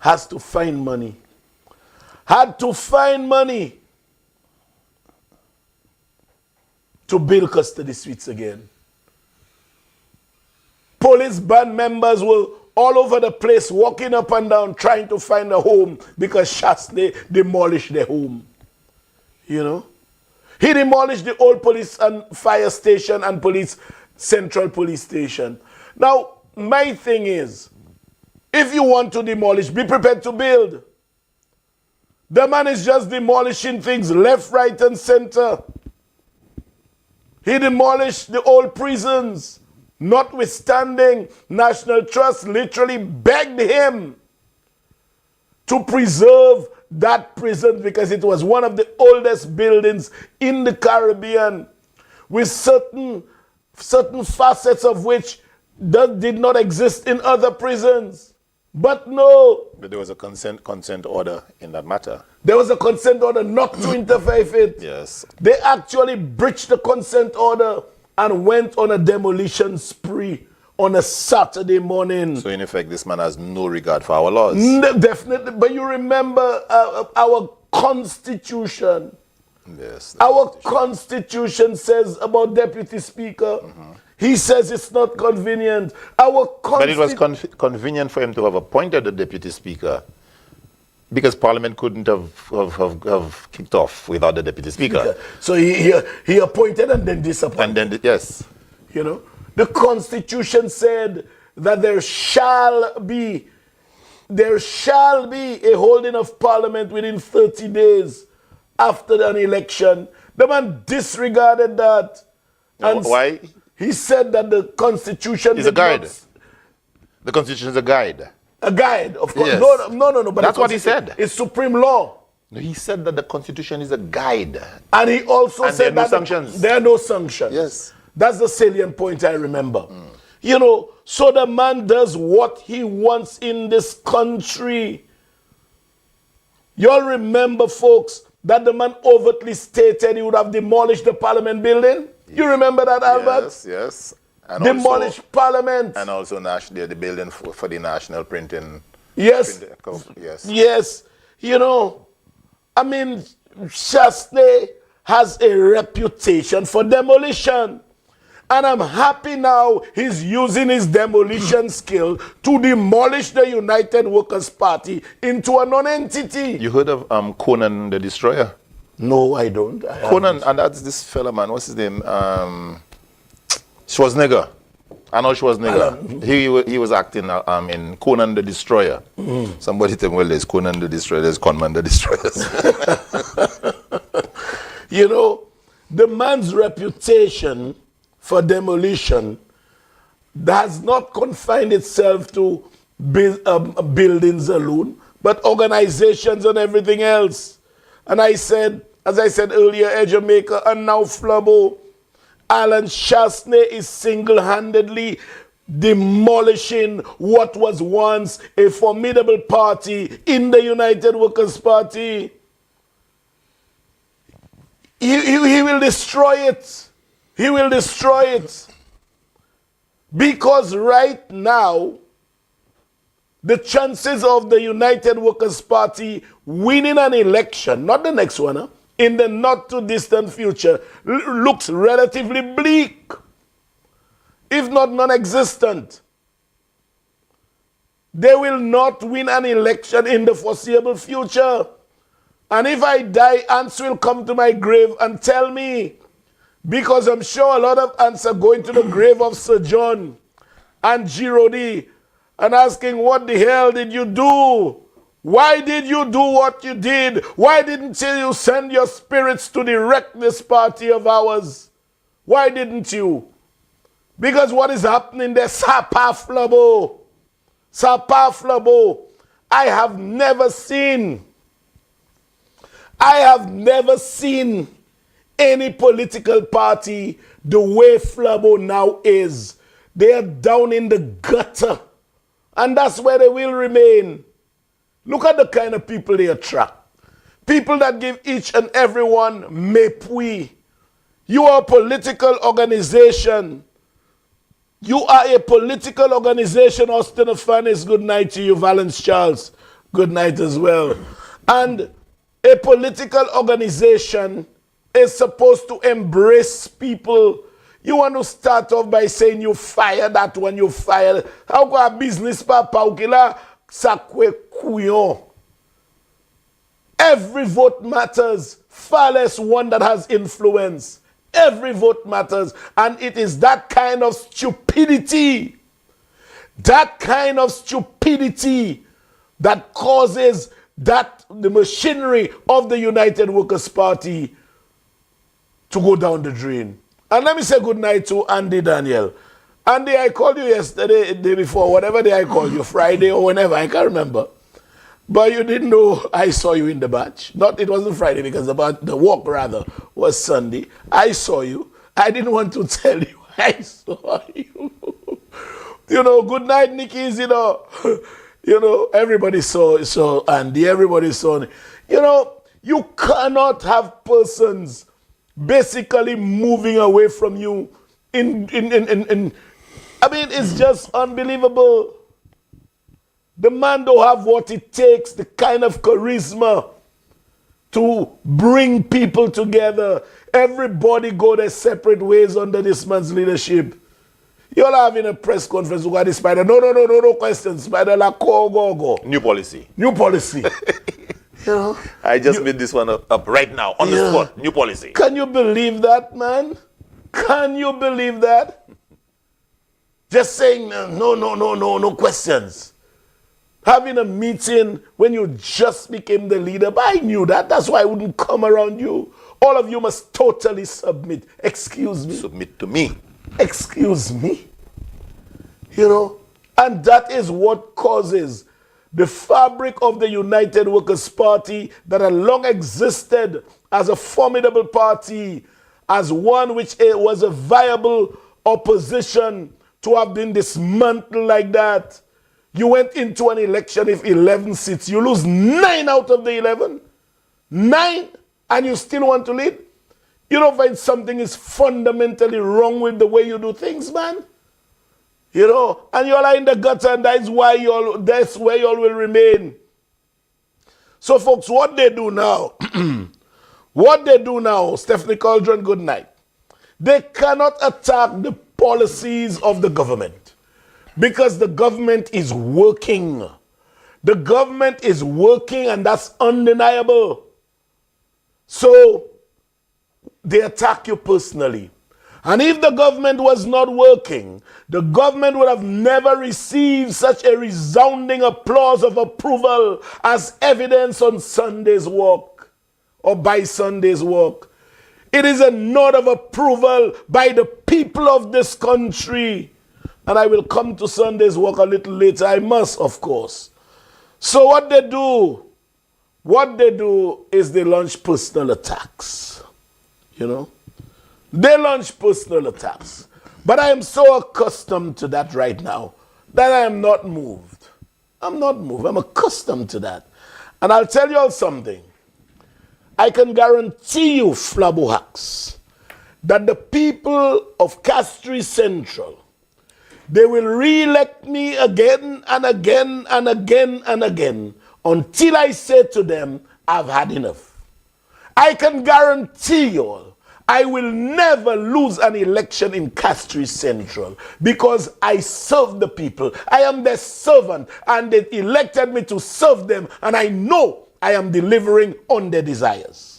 has to find money. Had to find money to build custody suites again. Police band members were all over the place, walking up and down, trying to find a home because Chasney demolished their home. You know? He demolished the old police and fire station and central police station. Now, my thing is, if you want to demolish, be prepared to build. The man is just demolishing things left, right, and center. He demolished the old prisons, notwithstanding National Trust literally begged him to preserve that prison because it was one of the oldest buildings in the Caribbean, with certain facets of which did not exist in other prisons. But no. But there was a consent order in that matter. There was a consent order not to interfere with it. Yes. They actually breached the consent order and went on a demolition spree on a Saturday morning. So in effect, this man has no regard for our laws. Definitely. But you remember our Constitution. Yes. Our Constitution says about Deputy Speaker, he says it's not convenient. But it was convenient for him to have appointed the Deputy Speaker because Parliament couldn't have kicked off without the Deputy Speaker. So he appointed and then disappointed. And then, yes. You know, the Constitution said that there shall be a holding of Parliament within 30 days after an election. The man disregarded that. And why? He said that the Constitution is a guide. The Constitution is a guide. A guide, of course. Yes. No. But that's what he said. It's supreme law. No, he said that the Constitution is a guide. And he also said there are that no sanctions. There are no sanctions. Yes. That's the salient point I remember. You know, so the man does what he wants in this country. Y'all remember, folks, that the man overtly stated he would have demolished the Parliament building? You remember that, Albert? Yes. And demolish Parliament. And also the building for the national printing. Yes. Yes. You know, I mean, Chasney has a reputation for demolition. And I'm happy now he's using his demolition skill to demolish the United Workers' Party into a non-entity. You heard of Conan the Destroyer? No, I don't. Conan, and that's this fella, man. What's his name? Schwarzenegger. Arnold Schwarzenegger. He was acting in Conan the Destroyer. Somebody tell me, well, there's Conan the Destroyer, there's Conman the Destroyers. You know, the man's reputation for demolition does not confine itself to buildings alone, but organizations and everything else. And I said, as I said earlier, Air Jamaica and now Flabo, Alan Chasney is single-handedly demolishing what was once a formidable party in the United Workers' Party. He will destroy it. He will destroy it. Because right now, the chances of the United Workers' Party winning an election, not the next one, in the not too distant future, looks relatively bleak, if not non-existent. They will not win an election in the foreseeable future. And if I die, ants will come to my grave and tell me, because I'm sure a lot of ants are going to the grave of Sir John and Girodi and asking, what the hell did you do? Why did you do what you did? Why didn't you send your spirits to direct this party of ours? Why didn't you? Because what is happening there, Sapa Flabo, I have never seen any political party the way Flabo now is. They are down in the gutter. And that's where they will remain. Look at the kind of people they attract. People that give each and every one mépris. You are a political organization. You are a political organization, Austin Afanis. Good night to you, Valence Charles. Good night as well. And a political organization is supposed to embrace people. You want to start off by saying you fire that one, you fire. How can a business papa ukila sakwe kuyon? Every vote matters, far less one that has influence. Every vote matters, and it is that kind of stupidity, that causes the machinery of the United Workers' Party to go down the drain. And let me say good night to Andy Daniel. Andy, I called you yesterday, day before, whatever day I called you, Friday or whenever, I can't remember. But you didn't know I saw you in the batch. It wasn't Friday because the walk rather was Sunday. I saw you. I didn't want to tell you I saw you. Good night, Nicky's, everybody saw Andy, everybody saw. You cannot have persons basically moving away from you I mean, it's just unbelievable. The man don't have what it takes, the kind of charisma to bring people together. Everybody go their separate ways under this man's leadership. You're having a press conference with the Spider. No questions. Spider go. New policy. I just made this one up right now, on the spot. New policy. Can you believe that, man? Can you believe that? Just saying no questions. Having a meeting when you just became the leader. But I knew that. That's why I wouldn't come around you. All of you must totally submit. Excuse me. Submit to me. Excuse me. And that is what causes the fabric of the United Workers' Party that had long existed as a formidable party, as one which was a viable opposition, to have been dismantled like that. You went into an election with 11 seats. You lose 9 out of the 11. 9, and you still want to lead? You don't find something is fundamentally wrong with the way you do things, man? And you all are in the gutter, and that's where you all will remain. So, folks, what they do now, Stephanie Caldron, good night. They cannot attack the policies of the government. Because the government is working. The government is working, and that's undeniable. So, they attack you personally. And if the government was not working, the government would have never received such a resounding applause of approval as evidence on Sunday's walk, or by Sunday's walk. It is a nod of approval by the people of this country. And I will come to Sunday's walk a little later. I must, of course. So what they do is they launch personal attacks. They launch personal attacks. But I am so accustomed to that right now that I am not moved. I'm not moved. I'm accustomed to that. And I'll tell you all something. I can guarantee you, Flabohacks, that the people of Castries Central, they will re-elect me again and again and again and again until I say to them, I've had enough. I can guarantee you all, I will never lose an election in Castries Central because I serve the people. I am their servant, and they elected me to serve them, and I know I am delivering on their desires.